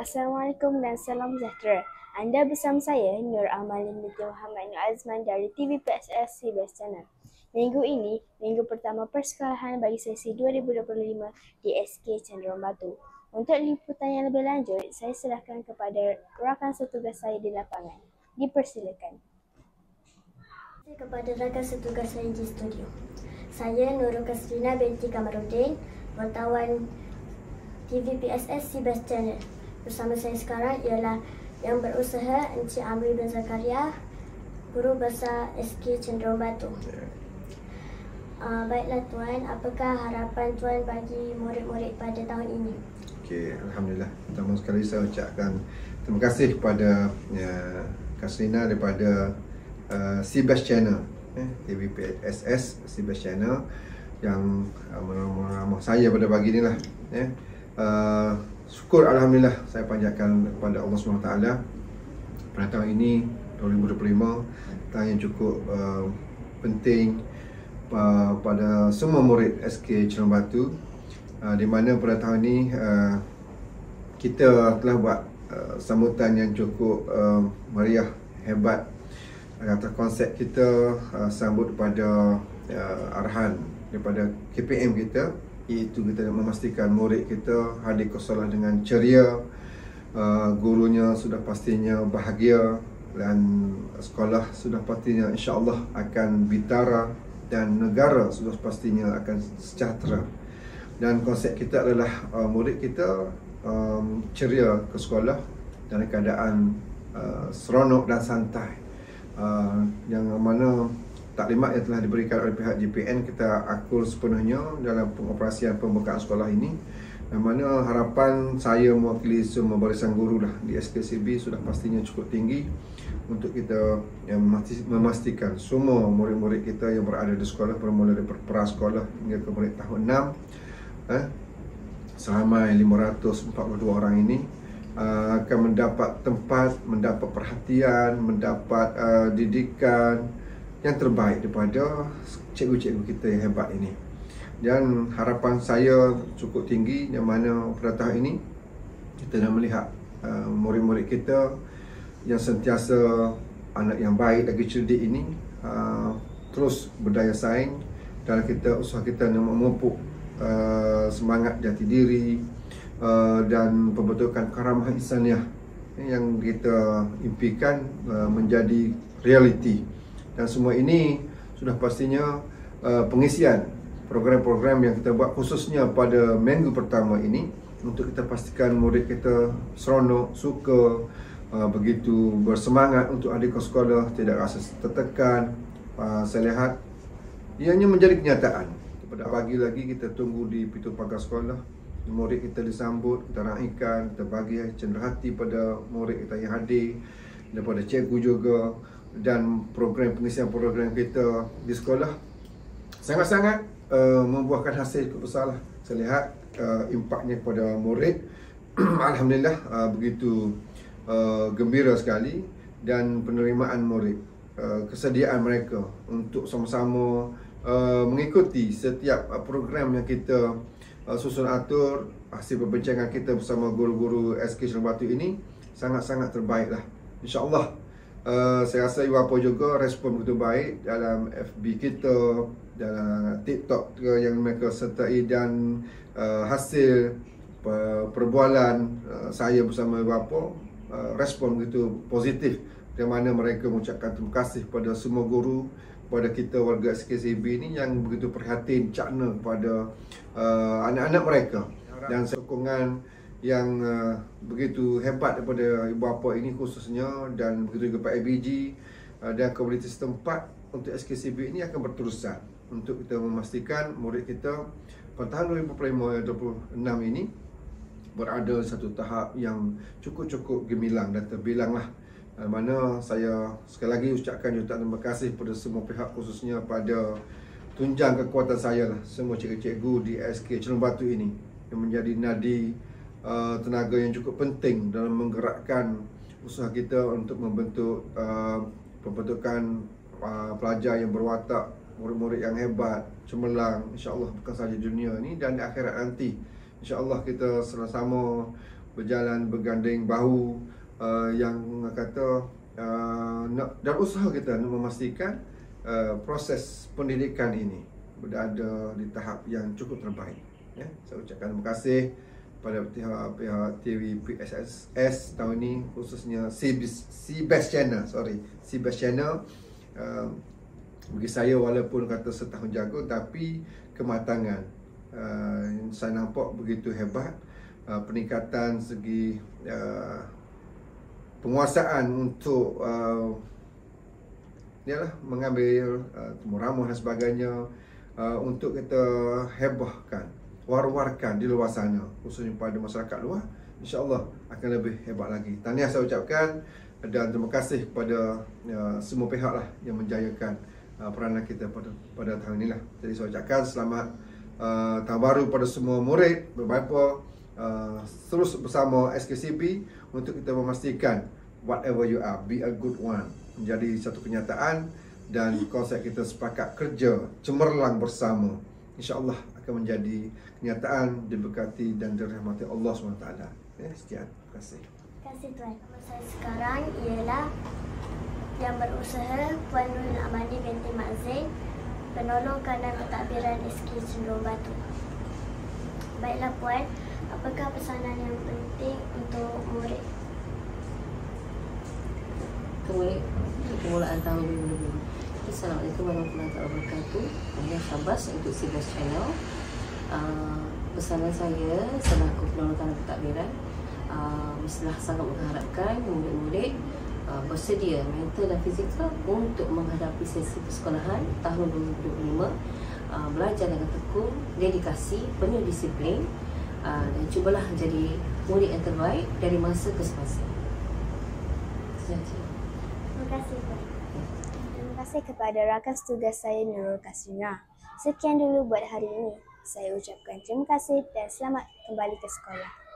Assalamualaikum dan salam sejahtera. Anda bersama saya, Nur Amalin binti Muhammad Nur Azman dari TVPSS CBS Channel. Minggu ini, minggu pertama persekolahan bagi sesi 2025 di SK Cenderawasih Batu. Untuk liputan yang lebih lanjut, saya serahkan kepada rakan setugas saya di lapangan. Dipersilakan. Kepada rakan setugas saya di studio. Saya Nurul Kasrina binti Kamarudin, wartawan TVPSS CBS Channel. Bersama saya sekarang ialah yang berusaha Encik Amri bin Zakaria, Guru Besar SK Cenderawasih Batu. Baiklah Tuan, apakah harapan Tuan bagi murid-murid pada tahun ini? Okey, Alhamdulillah. Pertama sekali saya ucapkan terima kasih kepada Kasrina daripada CBS Channel, TVPSS CBS Channel yang meramah saya pada pagi ni lah. Syukur Alhamdulillah saya panjatkan kepada Allah SWT pada tahun ini 2025, tahun yang cukup penting pada semua murid SK Cenderawasih Batu, di mana pada tahun ini kita telah buat sambutan yang cukup meriah, hebat. Atas konsep kita sambut pada arahan daripada KPM kita, iaitu kita nak memastikan murid kita hadir ke sekolah dengan ceria, gurunya sudah pastinya bahagia, dan sekolah sudah pastinya insya-Allah akan bitara, dan negara sudah pastinya akan sejahtera. Dan konsep kita adalah murid kita ceria ke sekolah dalam keadaan seronok dan santai, yang mana taklimat yang telah diberikan oleh pihak JPN kita akur sepenuhnya dalam pengoperasian pembukaan sekolah ini, yang mana harapan saya mewakili semua barisan guru lah di SKCB sudah pastinya cukup tinggi untuk kita memastikan semua murid-murid kita yang berada di sekolah, bermula dari prasekolah hingga ke murid tahun 6, seramai 542 orang ini akan mendapat tempat, mendapat perhatian, mendapat didikan yang terbaik daripada cikgu-cikgu kita yang hebat ini. Dan harapan saya cukup tinggi, yang mana pada tahun ini kita nak melihat murid-murid kita yang sentiasa anak yang baik lagi cerdik ini terus berdaya saing dalam usaha kita nak memupuk semangat jati diri dan pembentukan karamah insaniah yang kita impikan menjadi realiti. Dan semua ini sudah pastinya pengisian program-program yang kita buat khususnya pada minggu pertama ini untuk kita pastikan murid kita seronok, suka, begitu bersemangat untuk hadir ke sekolah, tidak rasa tertekan. Saya lihat ianya menjadi kenyataan. Pada pagi lagi kita tunggu di pintu pagar sekolah, murid kita disambut, kita raikan, kita bagi cenderahati pada murid kita yang hadir, daripada cikgu juga, dan program pengisian program kita di sekolah sangat-sangat membuahkan hasil cukup besar lah. Saya lihat impaknya kepada murid Alhamdulillah begitu gembira sekali, dan penerimaan murid, kesediaan mereka untuk sama-sama mengikuti setiap program yang kita susun atur. Hasil perbincangan kita bersama guru-guru SK Cenderawasih Batu ini sangat-sangat terbaik lah, insya-Allah. Saya rasa ibu bapa juga respon begitu baik dalam FB kita, dalam TikTok yang mereka sertai, dan hasil perbualan saya bersama ibu bapa respon begitu positif, di mana mereka mengucapkan terima kasih kepada semua guru, kepada kita warga SKCB ini yang begitu perhatian cakna kepada anak-anak mereka, dan sokongan yang begitu hebat daripada ibu bapa ini khususnya, dan begitu juga Pak ABG dan komuniti setempat untuk SKCB ini akan berterusan untuk kita memastikan murid kita pada tahun 2025-2026 ini berada satu tahap yang cukup gemilang dan terbilang lah. Mana saya sekali lagi ucapkan jutaan terima kasih kepada semua pihak, khususnya pada tunjang kekuatan saya lah, semua cikgu-cikgu di SK Cenderawasih Batu ini yang menjadi nadi tenaga yang cukup penting dalam menggerakkan usaha kita untuk membentuk pembentukan pelajar yang berwatak, murid-murid yang hebat, cemerlang, insya-Allah bukan sahaja dunia ini dan di akhirat nanti. InsyaAllah kita sama-sama berjalan berganding bahu, yang kata dan usaha kita untuk memastikan proses pendidikan ini berada di tahap yang cukup terbaik. Ya, saya ucapkan terima kasih pada pihak TV PSS tahun ini, khususnya CBEST Channel, CBEST Channel. Bagi saya, walaupun kata setahun jago, tapi kematangan saya nampak begitu hebat. Peningkatan segi penguasaan untuk mengambil temu ramuh dan sebagainya, untuk kita hebahkan, war-warkan di luar sana, khususnya pada masyarakat luar, insya-Allah akan lebih hebat lagi. Tahniah saya ucapkan dan terima kasih kepada semua pihak lah yang menjayakan peranan kita pada tahun inilah. Jadi saya ucapkan selamat tahun baru pada semua murid berbapa, terus bersama SKCP untuk kita memastikan whatever you are, be a good one, menjadi satu kenyataan, dan konsep kita sepakat kerja cemerlang bersama, insya-Allah akan menjadi kenyataan, diberkati dan dirahmati Allah SWT. Ya, sekian. Terima kasih. Terima kasih Tuan. Nama saya sekarang ialah yang berusaha Puan Nurul Amani binti Mak Zain, penolong kanan pentadbiran SK Cenderung Batu. Baiklah Puan, apakah pesanan yang penting untuk murid? Murid permulaan tahun 2020. Assalamualaikum warahmatullahi wabarakatuh. Saya Syabas untuk CBEST Channel. Pesanan saya selaku penolong kanan pentadbiran, mestilah sangat mengharapkan murid-murid bersedia mental dan fizikal untuk menghadapi sesi persekolahan tahun 2025, belajar dengan tekun, dedikasi, penuh disiplin, dan cubalah jadi murid yang terbaik dari masa ke semasa. Terima kasih Puan. Terima kasih kepada rakan tugas saya Nurul Kasrina. Sekian dulu buat hari ini. Saya ucapkan terima kasih dan selamat kembali ke sekolah.